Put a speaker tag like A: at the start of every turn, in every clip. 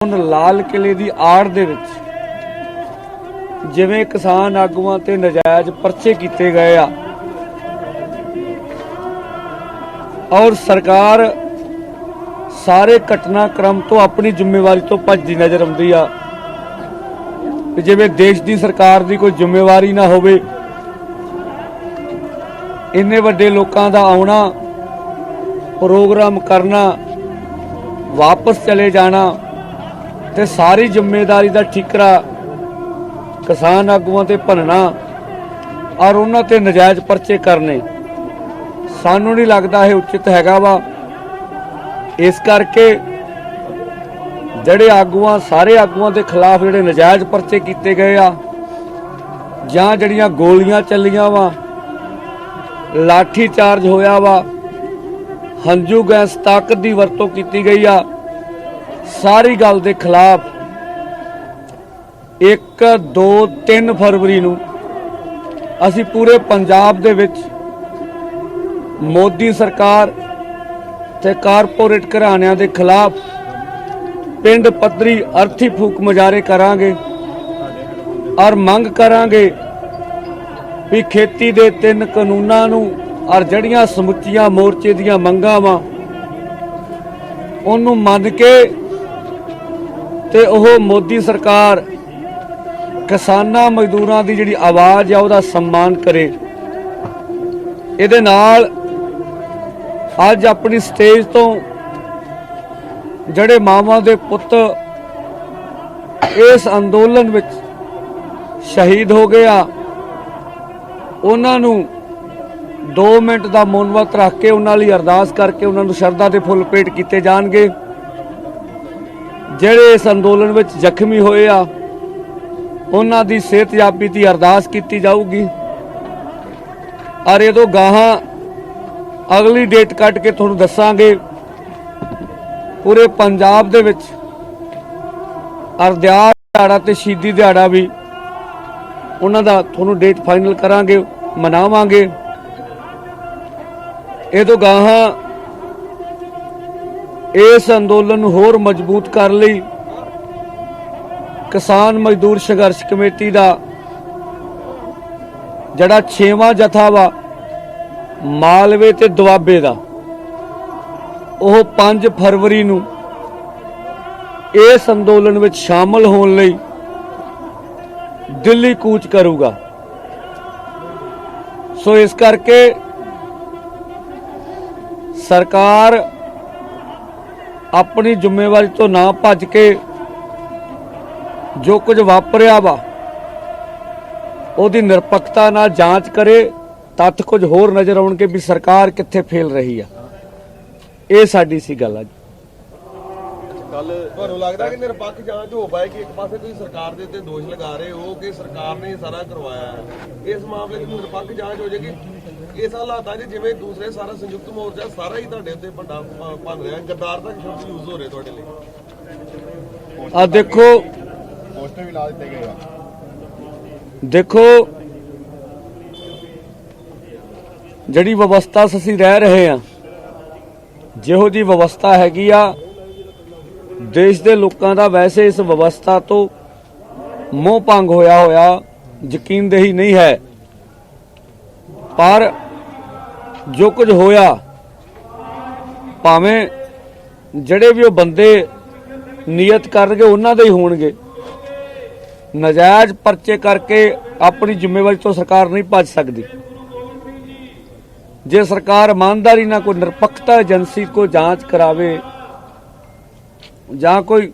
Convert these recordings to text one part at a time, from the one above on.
A: ਹੁਣ लाल किले की आड़ दे विच जिवें किसान आगूआं ते नजायज़ परचे कीते गए आ और सरकार सारे घटनाक्रम तो अपनी जिम्मेवारी तो भजदी नज़र आउंदी आ। जिवें देश की सरकार की कोई जिम्मेवारी ना होवे, इन्ने वड्डे लोकां दा आउणा, प्रोग्राम करना, वापस चले जाना ते सारी जिम्मेदारी का ठिकरा किसान आगूआं ते भनना और उन्हां ते नजायज़ परचे करने सानू नहीं लगता है उचित हैगा वा। इस करके जड़े आगूआं सारे आगूआं के खिलाफ जिहड़े नजायज़ परचे किए गए आ जां जड़ियां गोलियां चलियां वा, लाठी चार्ज होया वा, हंझू गैस ताकत की वरतों की गई आ, सारी गल के खिलाफ 1, 2, 3 फरवरी नूं असी पूरे पंजाब दे विच मोदी सरकार ते कारपोरेट घराणिਆਂ के खिलाफ पिंड पद्धरी अर्थी फूक मुजाहरे करांगे और मंग करांगे भी खेती के 3 कानूनां नूं और जड़ियां समुचियां मोर्चे दीयां मंगां वां उहनूं मन के ते ओह मोदी सरकार किसानां मजदूरां की जिहड़ी आवाज़ है उहदा सम्मान करे। इहदे नाल अज अपनी स्टेज तो जड़े मावां दे पुत इस अंदोलन विच शहीद हो गया उन्हां नूं 2 मिनट का मौन रख के उन्हां लई अरदास करके उन्हां नूं शरधा दे फुल भेंट किए जाणगे। जिहड़े इस अंदोलन विच जख्मी होए आ उन्हां दी सेहतयाबी दी अरदास की जाऊगी और इदों गाहां अगली डेट कट के तुहानूं दसांगे। पूरे पंजाब दे विच अरदास दिहाड़ा ते शहीदी दिहाड़ा भी उन्हां दा तुहानूं डेट फाइनल करांगे, मनावांगे। इदों गाहां इस अंदोलन नूं होर मजबूत कर लई किसान मजदूर संघर्ष कमेटी का जड़ा 6वां जथा वा मालवे ते दुआबे का वह 5 फरवरी नूं इस अंदोलन में शामिल होने लई दिल्ली कूच करूगा। सो इस करके सरकार अपनी जिम्मेवारी तो ना भज के जो कुछ वापरिया वा उहदी निरपक्षता नाल जांच करे, तत्थ कुछ होर नज़र आउणगे भी सरकार कित्थे फेल रही है। ये साडी सी गल अज।
B: कल तुहानूं लगदा कि निरपक्ष जांच हो पाएगी? एक पासे तुसीं सरकार दे उत्ते दोष लगा रहे हो कि सरकार ने सारा करवाया है, इस मामले च निरपक्ष जांच हो जाएगी? इस हालात जिवें दूसरे सारा संयुक्त मोर्चा सारा ही तुहाडे उत्ते भंडा भन रहा, गद्दार तक शब्द यूज हो रहे तुहाडे लई।
A: आ देखो
B: पोस्टर भी ला दित्ते गए।
A: देखो जड़ी व्यवस्था असीं रह रहे हैं, जिहो जी व्यवस्था हैगी आ, देश के लोगों का वैसे इस व्यवस्था तो मोह भंग होया होया यकीनदेही नहीं है। पर जो कुछ होया भावें जड़े भी वो बंदे नीयत करनगे उन्हां दे ही होणगे। नजायज़ परचे करके अपनी जिम्मेवारी तो सरकार नहीं भज सकती। जे सरकार ईमानदारी ना कोई निरपक्षता एजेंसी को जांच करावे जां कोई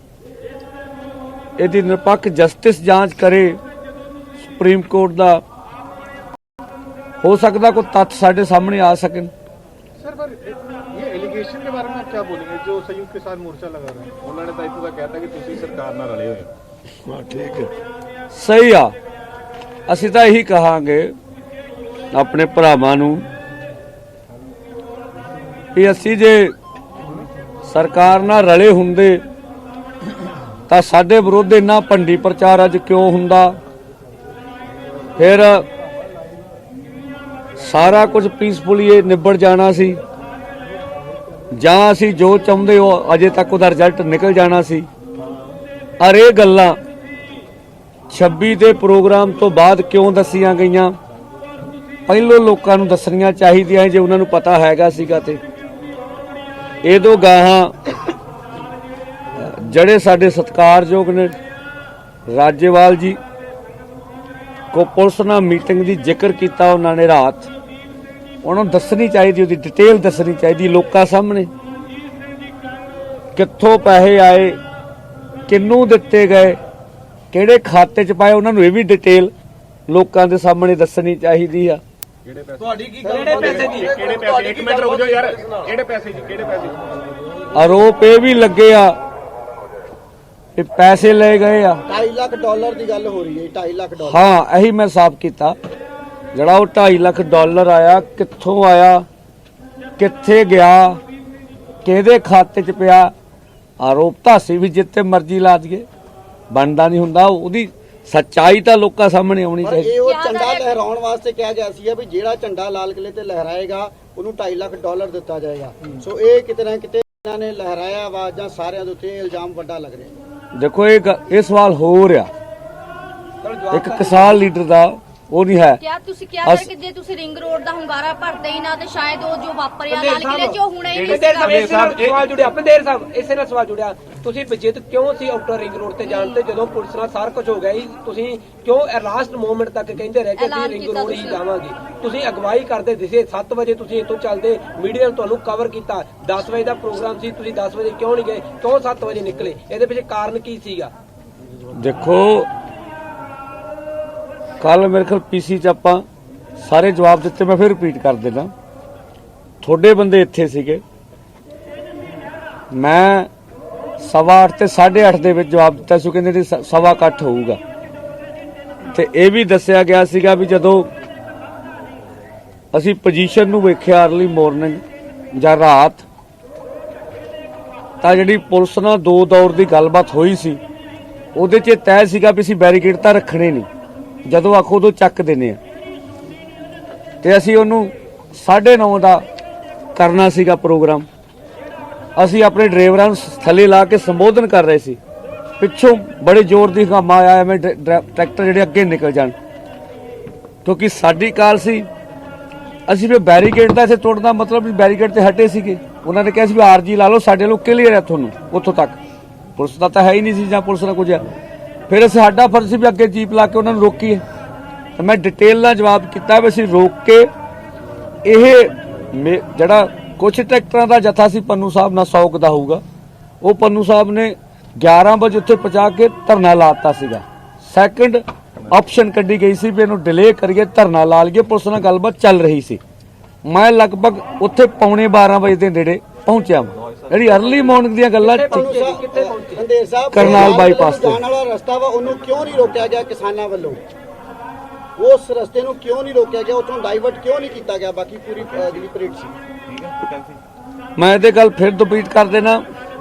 A: यदि निरपक्ष जस्टिस जांच करे सुप्रीम कोर्ट का, हो सकता कोई तथ्य साढ़े सामने आ सकें।
C: सर पर ये एलिगेशन के बारे में आप क्या बोलेंगे? जो संयुक्त किसान मोर्चा लगा रहे हैं उन्होंने तो इतना कहता कि तुसी सरकार नाल रले हो।
A: हाँ ठीक है, सही आ। असीं तां यही कहांगे अपने भरावां नूं कि असीं जे सरकार नाल रले हुंदे तां साडे विरोध इन्ना भंडी प्रचार अज क्यों हुंदा? फिर सारा कुछ पीसफुली निबड़ जाना सी, जां असीं जो चाहुंदे हो अजे तक उहदा रिजल्ट निकल जाना सी। ਔਰ ਇਹ ਗੱਲਾਂ 26 ਦੇ ਪ੍ਰੋਗਰਾਮ ਤੋਂ ਬਾਅਦ ਕਿਉਂ ਦੱਸੀਆਂ ਗਈਆਂ? ਪਹਿਲੋਂ ਲੋਕਾਂ ਨੂੰ ਦੱਸਣੀਆਂ ਚਾਹੀਦੀਆਂ ਜੇ ਉਹਨਾਂ ਨੂੰ ਪਤਾ ਹੈਗਾ ਸੀਗਾ। ਤੇ ਇਹਦੋਂ ਗਾਹਾਂ ਜਿਹੜੇ ਸਾਡੇ ਸਤਿਕਾਰਯੋਗ ਨੇ ਰਾਜੇਵਾਲ ਜੀ ਕੋ ਪੁਲਿਸ ਨਾਲ ਮੀਟਿੰਗ ਦੀ ਜ਼ਿਕਰ ਕੀਤਾ ਉਹਨਾਂ ਨੇ ਰਾਤ, ਉਹਨਾਂ ਨੂੰ ਦੱਸਣੀ ਚਾਹੀਦੀ, ਉਹਦੀ ਡਿਟੇਲ ਦੱਸਣੀ ਚਾਹੀਦੀ ਲੋਕਾਂ ਸਾਹਮਣੇ, ਕਿੱਥੋਂ ਪੈਸੇ ਆਏ, ਕਿਹਨੂੰ ਦਿੱਤੇ ਗਏ, ਕਿਹੜੇ ਖਾਤੇ 'ਚ ਪਾਏ, ਉਹਨਾਂ ਨੂੰ ਇਹ ਵੀ ਡਿਟੇਲ ਲੋਕਾਂ ਦੇ ਸਾਹਮਣੇ ਦੱਸਣੀ ਚਾਹੀਦੀ ਆ।
B: ਤੁਹਾਡੀ ਕੀ
C: ਕਿਹੜੇ ਪੈਸੇ ਜੀ? ਕਿਹੜੇ ਪੈਸੇ? ਇੱਕ ਮਿੰਟ ਰੁਕ ਜਾਓ ਯਾਰ, ਕਿਹੜੇ ਪੈਸੇ ਜੀ? ਕਿਹੜੇ ਪੈਸੇ?
A: ਆਰੋਪ ਇਹ ਵੀ ਲੱਗੇ ਆ ਕਿ ਪੈਸੇ ਲਏ ਗਏ ਆ।
D: $2.5 ਲੱਖ ਦੀ ਗੱਲ ਹੋ ਰਹੀ ਹੈ। $2.5 ਲੱਖ।
A: ਹਾਂ, ਇਹੀ ਮੈਂ ਸਾਫ਼ ਕੀਤਾ। ਜਿਹੜਾ ਉਹ $2.5 ਲੱਖ ਆਇਆ, ਕਿੱਥੋਂ ਆਇਆ, ਕਿੱਥੇ ਗਿਆ, ਕਿਹਦੇ ਖਾਤੇ 'ਚ ਪਿਆ? ਆਰੋਪ ਤਾਂ ਅਸੀਂ ਵੀ ਜਿੱਤੇ ਮਰਜ਼ੀ ਲਾ ਦਈਏ, ਬਣਦਾ ਨਹੀਂ ਹੁੰਦਾ। ਉਹਦੀ ਸੱਚਾਈ ਤਾਂ ਲੋਕਾਂ ਸਾਹਮਣੇ ਆਉਣੀ
D: ਪਰ
A: ਚਾਹੀਦੀ।
D: ਇਹ ਉਹ ਝੰਡਾ ਲਹਿਰਾਉਣ ਵਾਸਤੇ ਕਿਹਾ ਗਿਆ ਸੀ ਵੀ ਜਿਹੜਾ ਝੰਡਾ ਲਾਲ ਕਿਲੇ ਤੇ ਲਹਿਰਾਏਗਾ ਉਹਨੂੰ $2.5 ਲੱਖ ਦਿੱਤਾ ਜਾਏਗਾ। ਸੋ ਇਹ ਕਿਤੇ ਨਾ ਕਿਤੇ ਇਹਨਾਂ ਨੇ ਲਹਿਰਾਇਆ ਵਾ ਜਾਂ ਸਾਰਿਆਂ ਦੇ ਉੱਤੇ ਇਲਜ਼ਾਮ ਵੱਡਾ ਲੱਗ ਰਿਹਾ।
A: ਦੇਖੋ ਇਹ ਸਵਾਲ ਹੋ ਰਿਹਾ, ਇੱਕ ਕਿਸਾਨ ਲੀਡਰ ਦਾ ਉਹ ਨਹੀਂ ਹੈ।
E: ਕਿਆ ਤੁਸੀਂ ਕਿਹਾ ਸਰ ਕਿ ਜੇ ਤੁਸੀਂ ਰਿੰਗ ਰੋਡ ਦਾ ਹੁੰਗਾਰਾ ਭਰਦੇ ਹੀ ਨਾ ਤੇ ਸ਼ਾਇਦ ਉਹ ਜੋ ਵਾਪਰਿਆ ਲਾਲ ਕਿਲੇ 'ਚ ਉਹ ਹੁਣੇ ਹੀ ਨਹੀਂ
F: ਸਵਾਲ ਜੁੜਿਆ ਇਸੇ ਨਾਲ ਸਵਾਲ ਜੁੜਿਆ। ਤੁਸੀਂ ਬਜਿੱਤ ਕਿਉਂ ਸੀ ਆਊਟਰ ਰਿੰਗ ਰੋਡ ਤੇ ਜਾਣ ਤੇ, ਜਦੋਂ ਪੁਲਿਸ ਨਾਲ ਸਾਰਾ ਕੁਝ ਹੋ ਗਿਆ ਸੀ? ਤੁਸੀਂ ਕਿਉਂ ਲਾਸਟ ਮੋਮੈਂਟ ਤੱਕ ਕਹਿੰਦੇ ਰਹੇ ਕਿ ਅਸੀਂ ਰਿੰਗ ਰੋਡ ਹੀ ਜਾਵਾਂਗੇ? ਤੁਸੀਂ ਅਗਵਾਈ ਕਰਦੇ ਦਿਸੇ 7 ਵਜੇ ਤੁਸੀਂ ਇੱਥੋਂ ਚੱਲਦੇ, ਮੀਡੀਆ ਨੇ ਤੁਹਾਨੂੰ ਕਵਰ ਕੀਤਾ। 10 ਵਜੇ ਦਾ ਪ੍ਰੋਗਰਾਮ ਸੀ, ਤੁਸੀਂ 10 ਵਜੇ ਕਿਉਂ ਨਹੀਂ ਗਏ? ਕਿਉਂ 7 ਵਜੇ ਨਿਕਲੇ? ਇਹਦੇ ਪਿੱਛੇ ਕਾਰਨ ਕੀ ਸੀਗਾ?
A: ਦੇਖੋ ਕੱਲ ਮੇਰੇ ਖਿਆਲ ਪੀਸੀ 'ਚ ਆਪਾਂ ਸਾਰੇ ਜਵਾਬ ਦਿੱਤੇ, ਮੈਂ ਫਿਰ ਰਿਪੀਟ ਕਰ ਦੇਣਾ। ਤੁਹਾਡੇ ਬੰਦੇ ਇੱਥੇ ਸੀਗੇ, ਮੈਂ 8:15 ਤੇ 8:30 ਦੇ ਵਿੱਚ ਜਵਾਬ ਦਿੱਤਾ ਸੀ, ਕਹਿੰਦੇ 8:15 ਹੋਊਗਾ। ਤੇ ਇਹ ਵੀ ਦੱਸਿਆ ਗਿਆ ਸੀਗਾ ਵੀ ਜਦੋਂ ਅਸੀਂ ਪੋਜੀਸ਼ਨ ਨੂੰ ਵੇਖਿਆ ਅਰਲੀ ਮਾਰਨਿੰਗ ਜਾਂ ਰਾਤ, ਤਾਂ ਜਿਹੜੀ ਪੁਲਿਸ ਨਾਲ 2 ਦੌਰ ਦੀ ਗੱਲਬਾਤ ਹੋਈ ਸੀ, ਉਹਦੇ 'ਚ ਤੈਅ ਸੀਗਾ ਵੀ ਅਸੀਂ ਬੈਰੀਕੇਡ ਤਾਂ ਰੱਖਣੇ ਨਹੀਂ, ਜਦੋਂ ਆਖੋ ਉਦੋਂ ਚੱਕ ਦਿੰਦੇ ਆ। ਤੇ ਅਸੀਂ ਉਹਨੂੰ 9:30 ਦਾ ਕਰਨਾ ਸੀਗਾ ਪ੍ਰੋਗਰਾਮ। ਅਸੀਂ ਆਪਣੇ ਡਰਾਈਵਰਾਂ ਨੂੰ ਥੱਲੇ ਲਾ ਕੇ ਸੰਬੋਧਨ ਕਰ ਰਹੇ ਸੀ, ਪਿੱਛੋਂ ਬੜੇ ਜ਼ੋਰ ਦੀ ਹੰਗਾਮਾ ਆਇਆ, ਐਵੇਂ ਟਰੈਕਟਰ ਜਿਹੜੇ ਅੱਗੇ ਨਿਕਲ ਜਾਣ, ਕਿਉਂਕਿ ਸਾਡੀ ਕਾਰ ਸੀ। ਅਸੀਂ ਵੀ ਬੈਰੀਕੇਡ ਦਾ ਇੱਥੇ ਤੋੜਨਾ ਮਤਲਬ ਵੀ ਬੈਰੀਕੇਡ ਤੇ ਹਟੇ ਸੀਗੇ। ਉਹਨਾਂ ਨੇ ਕਿਹਾ ਸੀ ਵੀ ਆਰਜੀ ਲਾ ਲਓ, ਸਾਡੇ ਲੋਕ ਕਲੀਅਰ ਹੈ ਤੁਹਾਨੂੰ ਉੱਥੋਂ ਤੱਕ। ਪੁਲਿਸ ਦਾ ਤਾਂ ਹੈ ਹੀ ਨਹੀਂ ਸੀ, ਜਾਂ ਪੁਲਿਸ ਦਾ ਕੁਝ ਹੈ। ਫਿਰ ਸਾਡਾ ਫਰਜ਼ ਸੀ ਵੀ ਅੱਗੇ ਜੀਪ ਲਾ ਕੇ ਉਹਨਾਂ ਨੂੰ ਰੋਕੀਏ। ਤਾਂ ਮੈਂ ਡਿਟੇਲ ਨਾਲ ਜਵਾਬ ਕੀਤਾ ਵੀ ਅਸੀਂ ਰੋਕ ਕੇ ਇਹ ਜਿਹੜਾ ਕੁਝ ਟਰੈਕਟਰਾਂ ਦਾ ਜਥਾ ਸੀ ਪੰਨੂ ਸਾਹਿਬ ਨਾਲ 100 ਦਾ ਹੋਊਗਾ, ਉਹ ਪੰਨੂ ਸਾਹਿਬ ਨੇ 11 ਵਜੇ ਉੱਥੇ ਪਹੁੰਚਾ ਕੇ ਧਰਨਾ ਲਾਤਾ ਸੀਗਾ। ਸੈਕੰਡ ਆਪਸ਼ਨ ਕੱਢੀ ਗਈ ਸੀ ਵੀ ਇਹਨੂੰ ਡਿਲੇ ਕਰੀਏ, ਧਰਨਾ ਲਾ ਲਈਏ। ਪੁਲਿਸ ਨਾਲ ਗੱਲਬਾਤ ਚੱਲ ਰਹੀ ਸੀ। ਮੈਂ ਲਗਭਗ ਉੱਥੇ 11:15 ਵਜੇ ਦੇ ਨੇੜੇ ਪਹੁੰਚਿਆ। ਜਿਹੜੀ ਅਰਲੀ ਮਾਰਨਿੰਗ ਦੀਆਂ ਗੱਲਾਂ
D: ਰੰਧੇਰ ਸਾਹਿਬ,
A: ਕਰਨਾਲ ਬਾਈਪਾਸ ਤੇ
D: ਜਾਣ ਵਾਲਾ ਰਸਤਾ ਵਾ, ਉਹਨੂੰ ਕਿਉਂ ਨਹੀਂ ਰੋਕਿਆ ਗਿਆ ਕਿਸਾਨਾਂ ਵੱਲੋਂ? ਉਸ ਰਸਤੇ ਨੂੰ ਕਿਉਂ ਨਹੀਂ ਰੋਕਿਆ ਗਿਆ? ਉੱਥੋਂ ਡਾਈਵਰਟ ਕਿਉਂ ਨਹੀਂ ਕੀਤਾ ਗਿਆ? ਬਾਕੀ ਪੂਰੀ ਜਿਹੜੀ ਪਰੇਡ ਸੀ।
A: ਮੈਂ ਇਹਦੇ ਗੱਲ ਫਿਰ ਰਿਪੀਟ ਕਰ ਦੇਣਾ।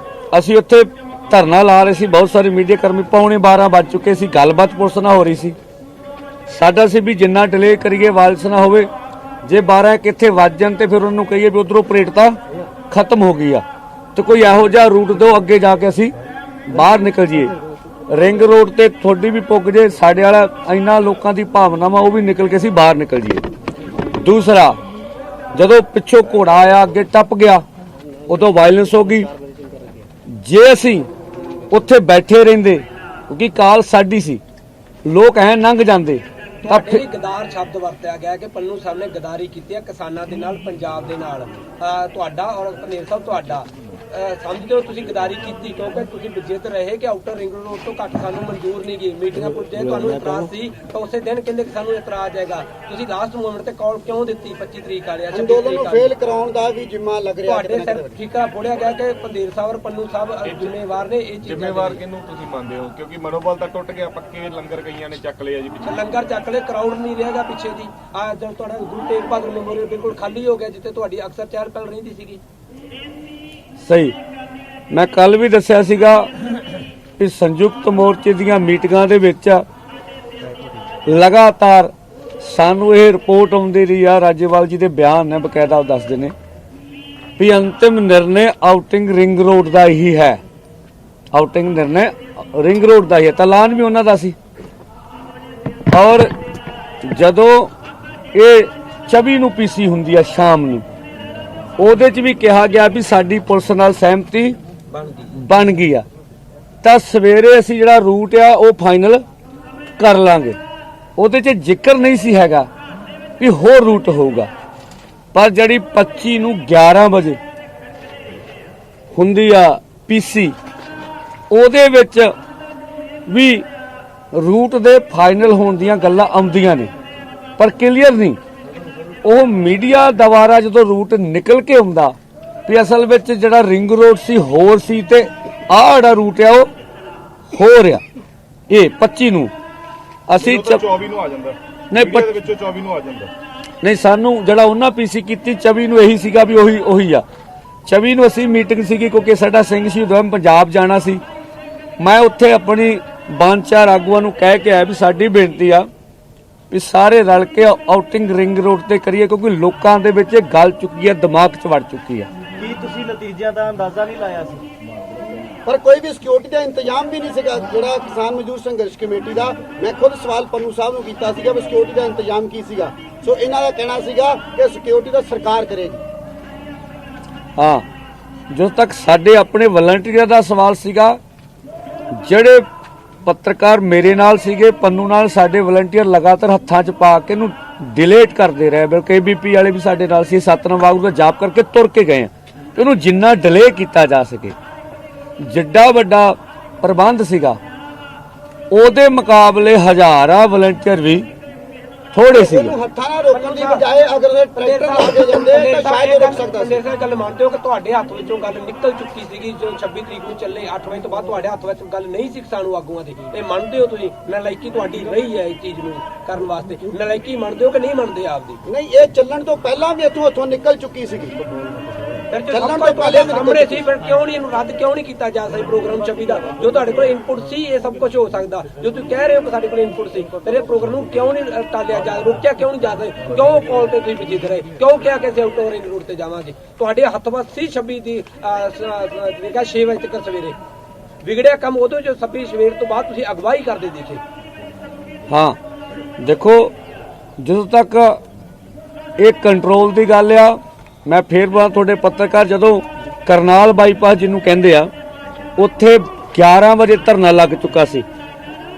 A: ਅਸੀਂ ਉੱਥੇ ਧਰਨਾ ਲਾ ਰਹੇ ਸੀ, ਬਹੁਤ ਸਾਰੇ ਮੀਡੀਆ ਕਰਮੀ, 11:15 ਵੱਜ ਚੁੱਕੇ ਸੀ, ਗੱਲਬਾਤ ਪੁਲਿਸ ਨਾਲ ਹੋ ਰਹੀ ਸੀ। ਸਾਡਾ ਸੀ ਵੀ ਜਿੰਨਾ ਡਿਲੇ ਕਰੀਏ ਵਾਇਲਸ ਨਾ ਹੋਵੇ। ਜੇ 12 ਕਿੱਥੇ ਵੱਜ ਜਾਣ ਤੇ ਫਿਰ ਉਹਨੂੰ ਕਹੀਏ ਵੀ ਉਧਰੋਂ ਪਰੇਡ ਤਾਂ ਖਤਮ ਹੋ ਗਈ ਆ, ਤੇ ਕੋਈ ਇਹੋ ਜਿਹਾ ਰੂਟ ਦਿਓ ਅੱਗੇ ਜਾ ਕੇ ਅਸੀਂ ਬਾਹਰ ਨਿਕਲ ਜਾਈਏ। ਰਿੰਗ ਰੋਡ ਤੇ ਤੁਹਾਡੀ ਵੀ ਪੁੱਗ ਜੇ, ਸਾਡੇ ਵਾਲਾ ਇੰਨਾ ਲੋਕਾਂ ਦੀ ਭਾਵਨਾਵਾਂ ਉਹ ਵੀ ਨਿਕਲ ਕੇ ਅਸੀਂ ਬਾਹਰ ਨਿਕਲ ਜਾਈਏ। ਦੂਸਰਾ, ਜਦੋਂ ਪਿੱਛੋਂ ਘੋੜਾ ਆਇਆ ਅੱਗੇ ਟੱਪ ਗਿਆ, ਉਦੋਂ ਵਾਇਲੈਂਸ ਹੋ ਗਈ। ਜੇ ਅਸੀਂ ਉੱਥੇ ਬੈਠੇ ਰਹਿੰਦੇ, ਕਿਉਂਕਿ ਕਾਲ ਸਾਡੀ ਸੀ, ਲੋਕ ਐ ਲੰਘ ਜਾਂਦੇ ਤਾਂ
F: ਤੁਹਾਡੇ ਗਦਾਰ ਸ਼ਬਦ ਵਰਤਿਆ ਗਿਆ ਕਿ ਪੰਨੂ ਸਾਹਿਬ ਨੇ ਗਦਾਰੀ ਕੀਤੀ ਹੈ ਕਿਸਾਨਾਂ ਦੇ ਨਾਲ, ਪੰਜਾਬ ਦੇ ਨਾਲ। ਤੁਹਾਡਾ ਔਰ ਧਨੇਰ ਸਾਹਿਬ ਤੁਹਾਡਾ ਸਮਝਦੇ ਹੋ ਤੁਸੀਂ ਗਦਾਰੀ ਕੀਤੀ, ਕਿਉਂਕਿ ਤੁਸੀਂ ਵਿਜੇਤ ਰਹੇ ਕਿ ਆਊਟਰ ਰਿੰਗ ਰੋਡ ਤੋਂ ਘੱਟ ਸਾਨੂੰ ਮਨਜ਼ੂਰ ਨਹੀਂ ਗਈ। ਮੀਟਿੰਗਾਂ ਪੁੱਜੇ, ਤੁਹਾਨੂੰ ਇਤਰਾਜ਼ ਸੀ ਤਾਂ ਉਸੇ ਦਿਨ ਕਹਿੰਦੇ ਕਿ ਸਾਨੂੰ ਇਤਰਾਜ਼ ਹੈਗਾ। ਤੁਸੀਂ ਲਾਸਟ ਮੂਮੈਂਟ ਤੇ ਕਾਲ ਕਿਉਂ ਦਿੱਤੀ? 25 ਤਰੀਕ ਵਾਲੇ
D: ਅੰਦੋਲਨ ਨੂੰ ਫੇਲ ਕਰਾਉਣ ਦਾ ਵੀ ਜ਼ਿੰਮਾ ਲੱਗ ਰਿਹਾ
F: ਤੁਹਾਡੇ ਸਿਰ ਠੀਕਾ ਫੋੜਿਆ ਗਿਆ ਕਿ ਪੰਦੇਰ ਸਾਹਿਬ ਔਰ ਪੰਨੂ ਸਾਹਿਬ ਜ਼ਿੰਮੇਵਾਰ ਨੇ। ਇਹ
C: ਜ਼ਿੰਮੇਵਾਰ ਕਿਹਨੂੰ ਤੁਸੀਂ ਮੰਨਦੇ ਹੋ? ਕਿਉਂਕਿ ਮਨੋਬਲ ਤਾਂ ਟੁੱਟ ਗਿਆ, ਪੱਕੇ ਲੰਗਰ ਕਈਆਂ ਨੇ ਚੱਕ ਲਿਆ ਜੀ ਪਿੱਛੇ।
F: ਲੰਗਰ ਚੱਕ ਲਏ, ਕਰਾਊਡ ਨਹੀਂ ਰਹੇਗਾ ਪਿੱਛੇ ਜੀ। ਆ ਜਦ ਤੁਹਾਡਾ ਗੁਰੂ ਤੇਗ ਬਹਾਦਰ ਮੈਮੋਰੀਅਲ ਬਿਲਕੁਲ ਖਾਲੀ ਹੋ ਗਿਆ, ਜਿੱਥੇ ਤੁਹਾਡੀ ਅਕਸਰ ਚਹਿਲ ਪਹਿਲ ਰਹਿੰਦੀ ਸੀਗੀ।
A: ਸਹੀ, ਮੈਂ ਕੱਲ ਵੀ ਦੱਸਿਆ ਸੀਗਾ ਕਿ ਸੰਯੁਕਤ ਮੋਰਚੇ ਦੀਆਂ ਮੀਟਿੰਗਾਂ ਦੇ ਵਿੱਚ ਲਗਾਤਾਰ ਸਾਨੂੰ ਇਹ ਰਿਪੋਰਟ ਆਉਂਦੀ ਰਹੀ ਆ। ਰਾਜੇਵਾਲ ਜੀ ਦੇ ਬਿਆਨ ਨੇ ਬਕਾਇਦਾ ਉਹ ਦੱਸਦੇ ਨੇ ਵੀ ਅੰਤਿਮ ਨਿਰਣੇ ਆਊਟਿੰਗ ਰਿੰਗ ਰੋਡ ਦਾ ਹੀ ਹੈ। ਆਊਟਿੰਗ ਨਿਰਣੇ ਰਿੰਗ ਰੋਡ ਦਾ ਹੀ ਹੈ ਤਾਂ ਐਲਾਨ ਵੀ ਉਹਨਾਂ ਦਾ ਸੀ। ਔਰ ਜਦੋਂ ਇਹ 24 ਨੂੰ ਪੀਸੀ ਹੁੰਦੀ ਆ ਸ਼ਾਮ ਨੂੰ, ਉਹਦੇ 'ਚ ਵੀ ਕਿਹਾ ਗਿਆ ਵੀ ਸਾਡੀ ਪੁਲਿਸ ਨਾਲ ਸਹਿਮਤੀ ਬਣ ਗਈ ਆ, ਤਾਂ ਸਵੇਰੇ ਅਸੀਂ ਜਿਹੜਾ ਰੂਟ ਆ ਉਹ ਫਾਈਨਲ ਕਰ ਲਾਂਗੇ। ਉਹਦੇ 'ਚ ਜ਼ਿਕਰ ਨਹੀਂ ਸੀ ਹੈਗਾ ਵੀ ਹੋਰ ਰੂਟ ਹੋਊਗਾ, ਪਰ ਜਿਹੜੀ 25 ਨੂੰ 11 ਵਜੇ ਹੁੰਦੀ ਆ ਪੀਸੀ, ਉਹਦੇ ਵਿੱਚ ਵੀ ਰੂਟ ਦੇ ਫਾਈਨਲ ਹੋਣ ਦੀਆਂ ਗੱਲਾਂ ਆਉਂਦੀਆਂ ਨੇ, ਪਰ ਕਲੀਅਰ ਨਹੀਂ। ਉਹ ਮੀਡੀਆ ਦੁਆਰਾ ਜਦੋਂ ਰੂਟ ਨਿਕਲ ਕੇ ਆਉਂਦਾ ਵੀ ਅਸਲ ਵਿੱਚ ਜਿਹੜਾ ਰਿੰਗ ਰੋਡ ਸੀ ਹੋਰ ਸੀ ਤੇ ਆਹ ਜਿਹੜਾ ਰੂਟ ਆ ਉਹ ਹੋਰ ਆ। ਇਹ 25 ਨੂੰ ਅਸੀਂ
C: 24 ਨੂੰ ਆ ਜਾਂਦਾ
A: ਨਹੀਂ
C: ਦੇ ਵਿੱਚੋਂ 24 ਨੂੰ ਆ ਜਾਂਦਾ
A: ਨਹੀਂ, ਸਾਨੂੰ ਜਿਹੜਾ ਉਹਨਾਂ ਪੀਸੀ ਕੀਤੀ 24 ਨੂੰ ਇਹੀ ਸੀਗਾ ਵੀ ਉਹੀ ਆ। 24 ਨੂੰ ਅਸੀਂ ਮੀਟਿੰਗ ਸੀਗੀ ਕਿਉਂਕਿ ਸਾਡਾ ਸਿੰਘ ਸ਼ਹੀਦ ਹੋਇਆ ਪੰਜਾਬ ਜਾਣਾ ਸੀ। ਮੈਂ ਉੱਥੇ ਆਪਣੀ ਬਾਂਚਾਰ ਆਗੂਆਂ ਨੂੰ ਕਹਿ ਕੇ ਆਇਆ ਵੀ ਸਾਡੀ ਬੇਨਤੀ ਆ ਵੀ ਸਾਰੇ ਰਲ ਕੇ ਆਊਟਿੰਗ ਰਿੰਗ ਰੋਡ ਤੇ ਕਰੀਏ, ਕਿਉਂਕਿ ਲੋਕਾਂ ਦੇ ਵਿੱਚ ਇਹ ਗੱਲ ਚੁੱਕੀ ਹੈ, ਦਿਮਾਗ 'ਚ ਵੜ ਚੁੱਕੀ ਹੈ।
G: ਕੀ ਤੁਸੀਂ ਨਤੀਜਿਆਂ ਦਾ ਅੰਦਾਜ਼ਾ ਨਹੀਂ ਲਾਇਆ ਸੀ?
D: ਪਰ ਕੋਈ ਵੀ ਸਿਕਿਉਰਿਟੀ ਦਾ ਇੰਤਜ਼ਾਮ ਵੀ ਨਹੀਂ ਸੀਗਾ। ਜਿਹੜਾ ਕਿਸਾਨ ਮਜ਼ਦੂਰ ਸੰਘਰਸ਼ ਕਮੇਟੀ ਦਾ, ਮੈਂ ਖੁਦ ਸਵਾਲ ਪੰਨੂ ਸਾਹਿਬ ਨੂੰ ਕੀਤਾ ਸੀਗਾ ਵੀ ਸਿਕਿਉਰਿਟੀ ਦਾ ਇੰਤਜ਼ਾਮ ਕੀ ਸੀਗਾ। ਸੋ ਇਹਨਾਂ ਦਾ ਕਹਿਣਾ ਸੀਗਾ ਕਿ ਸਿਕਿਉਰਿਟੀ ਦਾ ਸਰਕਾਰ ਕਰੇਗੀ।
A: ਹਾਂ, ਜਦੋਂ ਤੱਕ ਸਾਡੇ ਆਪਣੇ ਵਲੰਟੀਅਰ ਦਾ ਸਵਾਲ ਸੀਗਾ, ਜਿਹੜੇ ਪੱਤਰਕਾਰ ਮੇਰੇ ਨਾਲ ਸੀਗੇ, ਪੰਨੂ ਨਾਲ, ਸਾਡੇ ਵਲੰਟੀਅਰ ਲਗਾਤਾਰ ਹੱਥਾਂ 'ਚ ਪਾ ਕੇ ਇਹਨੂੰ ਡਿਲੀਟ ਕਰਦੇ ਰਹੇ। ਬਲਕਿ ABP ਵਾਲੇ ਵੀ ਸਾਡੇ ਨਾਲ ਸੀ, ਸਤਨਾਮ ਬਾਬੂ ਦਾ ਜਾਪ ਕਰਕੇ ਤੁਰ ਕੇ ਗਏ, ਇਹਨੂੰ ਜਿੰਨਾ ਡਿਲੇ ਕੀਤਾ ਜਾ ਸਕੇ। ਜਿੱਡਾ ਵੱਡਾ ਪ੍ਰਬੰਧ ਸੀਗਾ, ਉਹਦੇ ਮੁਕਾਬਲੇ ਹਜ਼ਾਰਾਂ ਵਲੰਟੀਅਰ ਵੀ ਥੋੜੇ ਸੀ।
D: ਇਹਨੂੰ ਹੱਥਾਂ ਨਾਲ ਰੋਕਣ ਦੀ ਬਜਾਏ ਅਗਰ ਇਹ ਟਰੈਕਟਰ ਲਾ ਕੇ ਜਾਂਦੇ ਤਾਂ ਸ਼ਾਇਦ ਇਹ ਰੁਕ ਸਕਦਾ ਸੀ।
F: ਇਹ ਗੱਲ ਮੰਨਦੇ ਹੋ ਕਿ ਤੁਹਾਡੇ ਹੱਥ ਵਿੱਚੋਂ ਗੱਲ ਨਿਕਲ ਚੁੱਕੀ ਸੀਗੀ ਜੋ 26 ਤਰੀਕ ਨੂੰ ਚੱਲੇ 8 ਵਜੇ ਤੋਂ ਬਾਅਦ ਤੁਹਾਡੇ ਹੱਥ ਵਿੱਚ ਗੱਲ ਨਹੀਂ ਸੀ ਕਿਸਾਨੂ ਆਗੂਆਂ ਦੀ? ਇਹ ਮੰਨਦੇ ਹੋ ਤੁਸੀਂ? ਨਲਾਇਕੀ ਤੁਹਾਡੀ ਰਹੀ ਹੈ ਇਸ ਚੀਜ਼ ਨੂੰ ਕਰਨ ਵਾਸਤੇ? ਨਲਾਇਕੀ ਮੰਨਦੇ ਹੋ ਕਿ ਨਹੀਂ ਮੰਨਦੇ ਆਪਦੀ?
D: ਨਹੀਂ, ਇਹ ਚੱਲਣ ਤੋਂ ਪਹਿਲਾਂ ਵੀ ਇੱਥੋਂ ਨਿਕਲ ਚੁੱਕੀ ਸੀਗੀ।
F: ਫਿਰ ਜੋ ਸਭ ਤੋਂ ਪਹਿਲੇ ਸਾਹਮਣੇ ਸੀ, ਫਿਰ ਕਿਉਂ ਨਹੀਂ ਇਹਨੂੰ ਰੱਦ ਕਿਉਂ ਨਹੀਂ ਕੀਤਾ ਜਾ ਸਕਦਾ ਪ੍ਰੋਗਰਾਮ 26 ਦਾ? ਜੋ ਤੁਹਾਡੇ ਕੋਲ ਇਨਪੁਟ ਸੀ ਇਹ ਸਭ ਕੁਝ ਹੋ ਸਕਦਾ। ਜੋ ਤੁਸੀਂ ਕਹਿ ਰਹੇ ਹੋ ਕਿ ਸਾਡੇ ਕੋਲ ਇਨਪੁਟ ਸੀ, ਫਿਰ ਇਹ ਪ੍ਰੋਗਰਾਮ ਨੂੰ ਕਿਉਂ ਨਹੀਂ ਟਾਲਿਆ ਜਾ, ਰੋਕਿਆ ਕਿਉਂ ਨਹੀਂ ਜਾ ਸਕਦਾ? ਕਿਉਂ ਕਾਲ ਤੇ ਤੁਸੀਂ ਜਿੱਦ ਰਹੇ? ਕਿਉਂ ਕਿਹਾ ਕਿ ਅਸੀਂ ਆਊਟਡੋਰ ਰਿੰਗ ਰੋਡ ਤੇ ਜਾਵਾਂਗੇ? ਤੁਹਾਡੇ ਹੱਥ ਵਿੱਚ ਸੀ 26 ਦੀ 6 ਵਜੇ ਤੱਕ ਸਵੇਰੇ ਵਿਗੜਿਆ ਕੰਮ। ਉਦੋਂ ਜੋ 26 ਸਵੇਰ ਤੋਂ ਬਾਅਦ ਤੁਸੀਂ ਅਗਵਾਈ ਕਰਦੇ ਦੇਖੇ।
A: ਹਾਂ ਦੇਖੋ, ਜਦੋਂ ਤੱਕ ਇਹ ਕੰਟਰੋਲ ਦੀ ਗੱਲ ਆ, ਮੈਂ ਫੇਰ ਬਾਅਦ ਤੁਹਾਡੇ ਪੱਤਰਕਾਰ, ਜਦੋਂ ਕਰਨਾਲ ਬਾਈਪਾਸ ਜਿਹਨੂੰ ਕਹਿੰਦੇ ਆ, ਉੱਥੇ 11 ਵਜੇ ਧਰਨਾ ਲੱਗ ਚੁੱਕਾ ਸੀ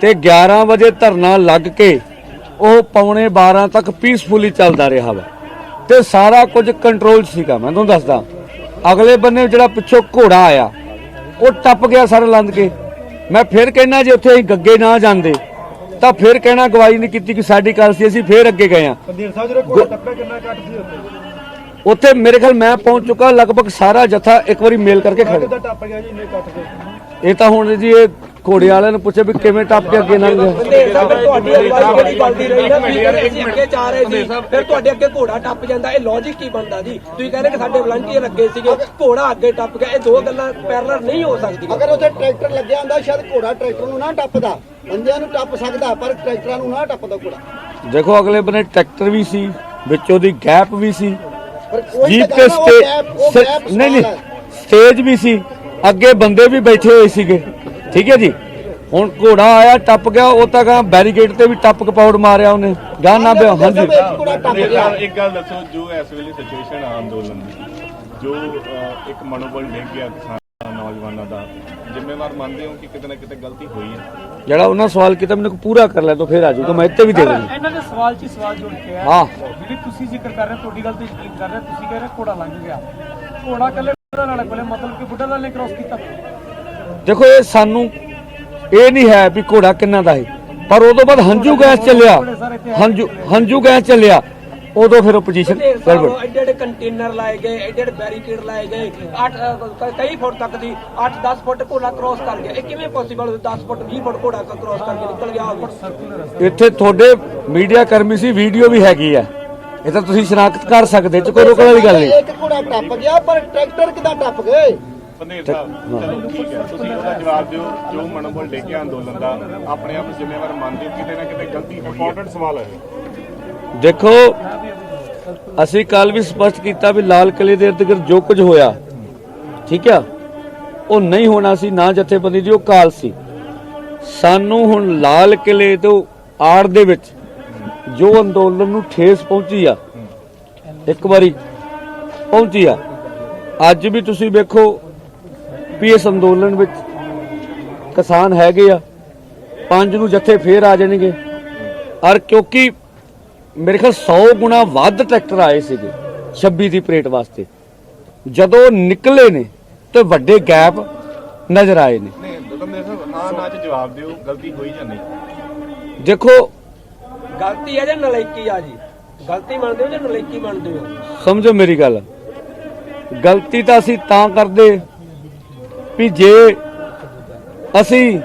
A: ਤੇ 11 ਵਜੇ ਧਰਨਾ ਲੱਗ ਕੇ ਉਹ ਪੌਣੇ 12 ਤੱਕ ਪੀਸਫੁਲੀ ਚੱਲਦਾ ਰਿਹਾ ਵਾ ਤੇ ਸਾਰਾ ਕੁਝ ਕੰਟਰੋਲ ਸੀਗਾ। ਮੈਂ ਤੁਹਾਨੂੰ ਦੱਸਦਾ, ਅਗਲੇ ਬੰਨੇ ਜਿਹੜਾ ਪਿੱਛੋਂ ਘੋੜਾ ਆਇਆ ਉਹ ਟੱਪ ਗਿਆ ਸਾਰਾ ਲੰਘ ਕੇ। ਮੈਂ ਫਿਰ ਕਹਿਣਾ ਜੇ ਉੱਥੇ ਅਸੀਂ ਗੱਗੇ ਨਾ ਜਾਂਦੇ ਤਾਂ ਫਿਰ ਕਹਿਣਾ ਗਵਾਹੀ ਨਹੀਂ ਕੀਤੀ ਕਿ ਸਾਡੀ ਗੱਲ ਸੀ, ਅਸੀਂ ਫਿਰ ਅੱਗੇ ਗਏ ਆ।
G: ਪੰਦੀਰ ਸਾਹਿਬ ਜਿਹੜੇ ਕੋਲ ਟੱਪੇ ਕਿੰਨਾ ਘੱਟ ਸੀ
A: ਉੱਥੇ ਮੇਰੇ ਖਿਆਲ ਮੈਂ ਪਹੁੰਚ ਚੁੱਕਾ, ਲਗਭਗ ਸਾਰਾ ਜਥਾ ਇੱਕ ਵਾਰੀ ਮੇਲ ਕਰਕੇ ਖੜੇ।
G: ਟੱਪ ਗਿਆ ਜੀ ਇੰਨੇ ਕੱਟ ਕੇ?
A: ਇਹ ਤਾਂ ਹੁਣ ਜੀ ਇਹ ਘੋੜੇ ਵਾਲਿਆਂ ਨੂੰ ਪੁੱਛੇ ਵੀ ਕਿਵੇਂ ਟੱਪ ਕੇ ਅੱਗੇ ਲੰਘ ਗਏ।
F: ਤੁਹਾਡੀ ਅਗਵਾਈ ਕਿਹੜੀ ਗੱਲ ਦੀ ਰਹੀ ਨਾ? ਅਸੀਂ ਅੱਗੇ ਜਾ ਰਹੇ ਸੀ, ਫਿਰ ਤੁਹਾਡੇ ਅੱਗੇ ਘੋੜਾ ਟੱਪ ਜਾਂਦਾ, ਇਹ ਲੌਜਿਕ ਕੀ ਬਣਦਾ ਜੀ? ਤੁਸੀਂ ਕਹਿੰਦੇ ਕਿ ਸਾਡੇ ਵਲੰਟੀਅਰ ਲੱਗੇ ਸੀਗੇ, ਘੋੜਾ ਅੱਗੇ ਟੱਪ ਗਿਆ, ਇਹ ਦੋ ਗੱਲਾਂ ਪੈਰਲਲ ਨਹੀਂ ਹੋ ਸਕਦੀਆਂ।
D: ਅਗਰ ਉੱਥੇ ਟਰੈਕਟਰ ਲੱਗਿਆ ਹੁੰਦਾ ਸ਼ਾਇਦ ਘੋੜਾ ਟਰੈਕਟਰ ਨੂੰ ਨਾ ਟੱਪਦਾ, ਬੰਦਿਆਂ ਨੂੰ ਟੱਪ ਸਕਦਾ, ਪਰ ਟਰੈਕਟਰਾਂ ਨੂੰ ਨਾ ਟੱਪਦਾ ਘੋੜਾ।
A: ਦੇਖੋ ਅਗਲੇ ਬੰਨੇ ਟਰੈਕਟਰ ਵੀ ਸੀ, ਵਿੱਚੋਂ ਦੀ ਗੈਪ ਵੀ ਸੀ,
D: ਪਰ ਕੋਈ
A: ਜੀਪ
D: ਤਾਂ
A: ਤੇ
D: ਗੱਲ ਆ, ਉਹ gap
A: ਨਹੀਂ
D: ਸਵਾਲ ਹੈ।
A: ਸਟੇਜ ਵੀ ਸੀ, ਅੱਗੇ ਬੰਦੇ ਵੀ ਬੈਠੇ ਹੋਏ ਸੀਗੇ। ਠੀਕ ਹੈ ਜੀ, ਹੁਣ ਘੋੜਾ ਆਇਆ ਟੱਪ ਗਿਆ, ਉਹ ਤਾਂ ਕਹਾਂ ਬੈਰੀਕੇਡ ਤੇ ਵੀ ਟੱਪ ਕੇ ਪੌੜ ਮਾਰਿਆ ਉਹਨੇ, ਗਾਹ ਨਾ ਪਿਆ। ਹਾਂਜੀ
D: ਘੋੜਾ ਟੱਪ ਗਿਆ।
C: ਇੱਕ ਗੱਲ ਦੱਸੋ, ਜੋ ਇਸ ਵੇਲੇ ਸਿਚੁਏਸ਼ਨ ਆ ਅੰਦੋਲਨ ਦੀ, ਜੋ ਇੱਕ ਮਨੋਬਲ ਡਿੱਗ ਗਿਆ ਕਿਸਾਨ ਨੌਜਵਾਨਾਂ ਦਾ, ਜ਼ਿੰਮੇਵਾਰ ਮੰਨਦੇ ਹੋ ਕਿ ਕਿਤੇ ਨਾ ਕਿਤੇ ਗਲਤੀ ਹੋਈ ਹੈ?
A: ਜਿਹੜਾ ਉਹਨਾਂ ਸਵਾਲ ਕੀਤਾ ਮੈਨੂੰ ਪੂਰਾ ਕਰ ਲੈ ਤਾਂ ਫਿਰ ਆ ਜਾਊਗਾ, ਮੈਂ ਇੱਥੇ ਵੀ ਦੇ ਦੇਣੀ।
H: ਇਹਨਾਂ ਦੇ ਸਵਾਲ 'ਚ ਸਵਾਲ ਜੁੜ ਕੇ ਆ।
A: ਹਾਂ,
H: ਜਿਹੜੀ ਤੁਸੀਂ ਜ਼ਿਕਰ ਕਰ ਰਹੇ, ਤੁਹਾਡੀ ਗੱਲ ਤੇ ਯਕੀਨ ਕਰ ਰਹੇ, ਤੁਸੀਂ ਕਹਿ ਰਹੇ ਘੋੜਾ ਲੰਘ ਗਿਆ। ਘੋੜਾ ਕੱਲੇ ਨਾਲ ਕੋਲੇ ਮਤਲਬ ਕਿ ਬੁੱਢਾ ਲਾਲ ਨੇ ਕ੍ਰੋਸ ਕੀਤਾ।
A: ਦੇਖੋ ਇਹ ਸਾਨੂੰ ਇਹ ਨਹੀਂ ਹੈ ਵੀ ਘੋੜਾ ਕਿੰਨਾ ਦਾ ਹੈ, ਪਰ ਉਦੋਂ ਬਾਅਦ ਹੰਝੂ ਗੈਸ ਚੱਲਿਆ, ਹੰਝੂ ਗੈਸ ਚੱਲਿਆ, ਉਦੋਂ ਫਿਰ ਆਪੋਜੀਸ਼ਨ ਗੜਬੜ।
F: ਐਡੇ ਐਡੇ ਕੰਟੇਨਰ ਲਾਏ ਗਏ, ਐਡੇ ਐਡੇ ਬੈਰੀਕੇਡ ਲਾਏ ਗਏ, ਕਈ ਫੁੱਟ ਤੱਕ ਦੀ 8-10 ਫੁੱਟ ਘੋੜਾ ਕ੍ਰੋਸ ਕਰ ਗਿਆ। ਇਹ ਕਿਵੇਂ ਪੋਸੀਬਲ ਹੋਇਆ? 10 ਫੁੱਟ 20 ਫੁੱਟ ਘੋੜਾ ਕ੍ਰੋਸ ਕਰਕੇ ਨਿਕਲ ਗਿਆ ਹੋਵੇ।
A: ਇੱਥੇ ਤੁਹਾਡੇ ਮੀਡੀਆ ਕਰਮੀ ਸੀ, ਵੀਡੀਓ ਵੀ ਹੈਗੀ ਆ, ਇਹ ਤਾਂ ਤੁਸੀਂ ਸ਼ਨਾਖਤ ਕਰ ਸਕਦੇ, ਚ ਕੋਈ ਰੋਕਣ ਵਾਲੀ ਗੱਲ ਨਹੀਂ।
D: ਇੱਕ ਘੋੜਾ ਟੱਪ ਗਿਆ, ਪਰ ਟਰੈਕਟਰ ਕਿਦਾਂ ਟੱਪ ਗਏ?
C: ਪੰਦੇਰ ਸਾਹਿਬ, ਚਲੋ ਠੀਕ ਹੈ, ਤੁਸੀਂ ਉਹਦਾ ਜਵਾਬ ਦਿਓ। ਜੋ ਮਨੋਬਲ ਡਿੱਗਿਆ ਅੰਦੋਲਨ ਦਾ, ਆਪਣੇ ਆਪ ਜ਼ਿੰਮੇਵਾਰ ਮੰਨਦੇ ਹੋ ਕਿਤੇ ਨਾ ਕਿਤੇ ਗਲਤੀ ਹੋਈ? ਇੰਪੋਰਟੈਂਟ ਸਵਾਲ ਹੈ।
A: ਦੇਖੋ ਅਸੀਂ ਕੱਲ ਵੀ ਸਪਸ਼ਟ ਕੀਤਾ ਵੀ ਲਾਲ ਕਿਲੇ ਦੇ ਇਰਦ ਗਿਰਦ ਜੋ ਕੁਝ ਹੋਇਆ, ਠੀਕ ਆ, ਉਹ ਨਹੀਂ ਹੋਣਾ ਸੀ, ਨਾ ਜਥੇਬੰਦੀ ਦੀ ਉਹ ਕਾਲ ਸੀ। ਸਾਨੂੰ ਹੁਣ ਲਾਲ ਕਿਲੇ ਤੋਂ ਆੜ ਦੇ ਵਿੱਚ ਜੋ ਅੰਦੋਲਨ ਨੂੰ ਠੇਸ ਪਹੁੰਚੀ ਆ, ਇੱਕ ਵਾਰੀ ਪਹੁੰਚੀ ਆ, ਅੱਜ ਵੀ ਤੁਸੀਂ ਵੇਖੋ ਵੀ ਇਸ ਅੰਦੋਲਨ ਵਿੱਚ ਕਿਸਾਨ ਹੈਗੇ ਆ, 5 ਨੂੰ ਜੱਥੇ ਫੇਰ ਆ ਜਾਣਗੇ। ਔਰ ਕਿਉਂਕਿ ਮੇਰੇ ਖਿਆਲ 100 ਗੁਣਾ ਵੱਧ ਟਰੈਕਟਰ ਆਏ ਸੀਗੇ 26 ਦੀ ਪਰੇਡ ਵਾਸਤੇ, ਜਦੋਂ ਨਿਕਲੇ ਨੇ ਤੇ ਵੱਡੇ ਗੈਪ ਨਜ਼ਰ ਆਏ ਨੇ।
C: ਨਹੀਂ ਦੁਕਾਨਦਾਰ ਸਾਹਿਬ ਹਾਂ ਨਾ ਚ ਜਵਾਬ ਦਿਓ, ਗਲਤੀ ਹੋਈ ਜਾਂ ਨਹੀਂ?
A: ਦੇਖੋ
F: ਗਲਤੀ ਹੈ ਜਾਂ ਨਲਾਇਕੀ ਆ ਜੀ? ਗਲਤੀ ਮੰਨਦੇ ਹੋ ਜਾਂ ਨਲਾਇਕੀ ਮੰਨਦੇ ਹੋ?
A: ਸਮਝੋ ਮੇਰੀ ਗੱਲ, ਗਲਤੀ ਤਾਂ ਅਸੀਂ ਤਾਂ ਕਰਦੇ ਵੀ ਜੇ ਅਸੀਂ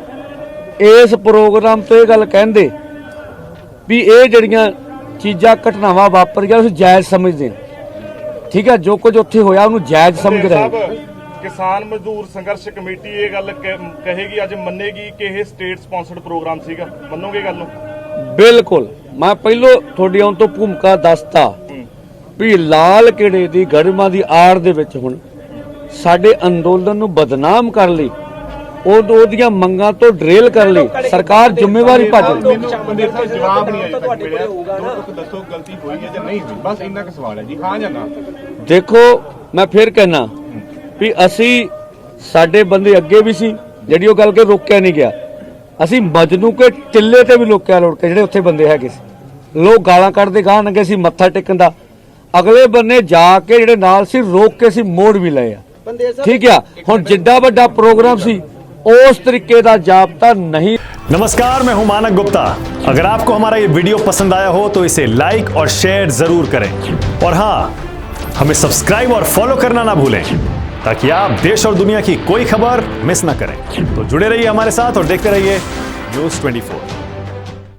A: ਇਸ ਪ੍ਰੋਗਰਾਮ ਤੋਂ ਇਹ ਗੱਲ ਕਹਿੰਦੇ ਵੀ ਇਹ ਜਿਹੜੀਆਂ ਚੀਜ਼ਾਂ ਘਟਨਾਵਾਂ ਵਾਪਰੀਆਂ ਅਸੀਂ ਜਾਇਜ਼ ਸਮਝਦੇ ਹਾਂ। ਠੀਕ ਹੈ, ਜੋ ਕੁਝ ਉੱਥੇ ਹੋਇਆ ਉਹਨੂੰ ਜਾਇਜ਼ ਸਮਝ ਰਹੇ।
I: ਕਿਸਾਨ ਮਜ਼ਦੂਰ ਸੰਘਰਸ਼ ਕਮੇਟੀ ਇਹ ਗੱਲ ਕਹੇਗੀ, ਅੱਜ ਮੰਨੇਗੀ ਕਿ ਇਹ ਸਟੇਟ ਸਪਾਂਸਰਡ ਪ੍ਰੋਗਰਾਮ ਸੀਗਾ, ਮੰਨੋਗੇ ਗੱਲ ਨੂੰ?
A: ਬਿਲਕੁਲ, ਮੈਂ ਪਹਿਲੋਂ ਤੁਹਾਡੀ ਆਉਣ ਤੋਂ ਭੂਮਿਕਾ ਦੱਸਤਾ ਵੀ ਲਾਲ ਕਿਲੇ ਦੀ ਗੜਮਾ ਦੀ ਆੜ ਦੇ ਵਿੱਚ ਹੁਣ ਸਾਡੇ ਅੰਦੋਲਨ ਨੂੰ ਬਦਨਾਮ ਕਰ ਲਈ, ਉਹਦੀਆਂ ਮੰਗਾਂ ਤੋਂ ਡਰੇਲ ਕਰ ਲਈ ਸਰਕਾਰ ਜ਼ਿੰਮੇਵਾਰੀ ਭੱਜ ਰਹੀ।
C: ਜਵਾਬ ਨਹੀਂ ਅਜੇ ਤੱਕ ਮਿਲਿਆ, ਤੁਸੀਂ ਦੱਸੋ ਗਲਤੀ ਹੋਈ ਹੈ ਜਾਂ ਨਹੀਂ ਹੋਈ, ਬਸ ਇੰਨਾ ਕੁ ਸਵਾਲ ਹੈ ਜੀ, ਹਾਂ ਜਾਂ ਨਾ।
A: ਦੇਖੋ ਮੈਂ ਫਿਰ ਕਹਿਣਾ ਵੀ ਅਸੀਂ ਸਾਡੇ ਬੰਦੇ ਅੱਗੇ ਵੀ ਸੀ, ਜਿਹੜੀ ਉਹ ਗੱਲ ਕਿ ਰੋਕਿਆ ਨਹੀਂ ਗਿਆ। ਅਸੀਂ ਮਜਨੂ ਕੇ ਟਿੱਲੇ ਤੇ ਵੀ ਲੋਕਿਆ ਲੋੜ ਕੇ, ਜਿਹੜੇ ਉੱਥੇ ਬੰਦੇ ਹੈਗੇ ਸੀ, ਲੋਕ ਗਾਲਾਂ ਕੱਢਦੇ ਗਾਹ ਨੰਗੇ ਸੀ ਮੱਥਾ ਟੇਕਣ ਦਾ, ਅਗਲੇ ਬੰਨੇ ਜਾ ਕੇ ਜਿਹੜੇ ਨਾਲ ਸੀ ਰੋਕ ਕੇ ਸੀ ਮੋੜ ਵੀ ਲਏ ਆ। ਠੀਕ ਆ, ਹੁਣ ਜਿੱਡਾ ਵੱਡਾ ਪ੍ਰੋਗਰਾਮ ਸੀ उस तरीके का जाब्ता नहीं।
J: नमस्कार, मैं हूं मानक गुप्ता। अगर आपको हमारा ये वीडियो पसंद आया हो तो इसे लाइक और शेयर जरूर करें, और हाँ, हमें सब्सक्राइब और फॉलो करना ना भूलें ताकि आप देश और दुनिया की कोई खबर मिस ना करें। तो जुड़े रहिए हमारे साथ और देखते रहिए News 24।